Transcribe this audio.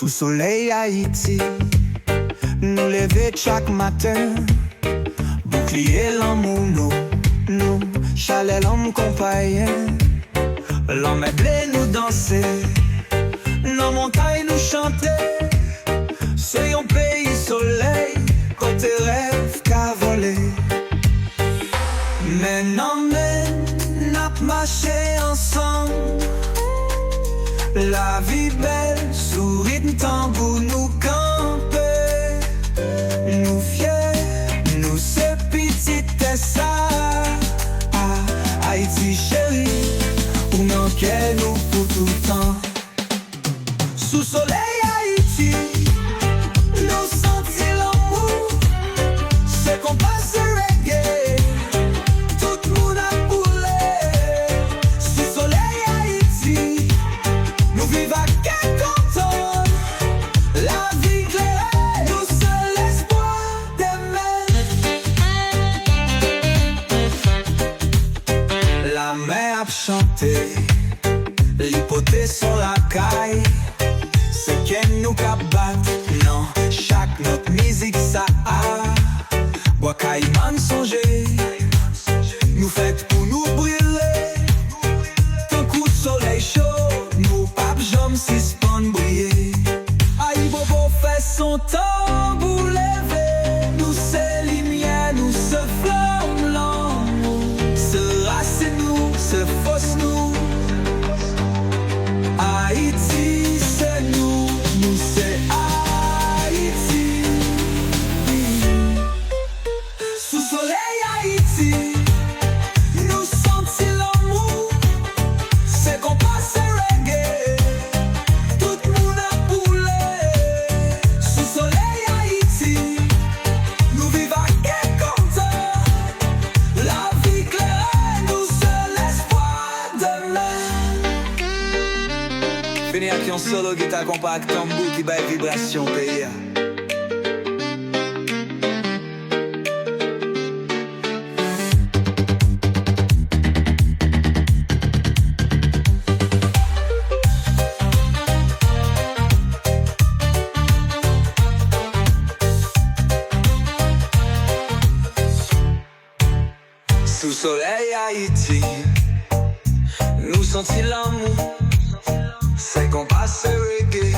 Sous soleil Haïti, nous lever chaque matin, bouclier l'amour nous, chalet l'homme compagnon. L'homme est blé nous danser, nos montagnes nous chanter. Soyons pays soleil, côté rêve qu'à voler. Mais non, n'a pas marché ensemble. La vie belle, sous rythme tambour nous camper. Nous fiers, nous c'est petit et ça. Haïti chérie, où non qu'elle nous pour tout le temps. Sous soleil Haïti, nous sentis l'amour. C'est qu'on passe reggae, tout le monde a boulé. Sous soleil Haïti, nous vivons à quel canton. La vie claire, nous seul l'espoir d'aimer. La mer a chanté, l'hypothèse sur la caille. C'est qu'elle nous cabatte, non, chaque note musique ça a. Bois caïman songer, nous faites pour nous brûler. Tant coup de soleil chaud, nous pape jambes si spawn briller. Aïe bobo fait son temps pour lever. Nous c'est lumière, nous se flamme l'amour. Se race nous, se fausse nous. Haïti c'est nous, nous c'est Haïti. Sous soleil Haïti, nous sentis l'amour. C'est qu'on passe reggae, tout le monde a boulé. Sous soleil Haïti, nous vivons à quel content. La vie claire, nous seul l'espoir demain. Fini avec un solo guitare compact tambour qui baille vibration pays. Sous soleil Haïti, nous sentis l'amour. C'est qu'on passe reggae,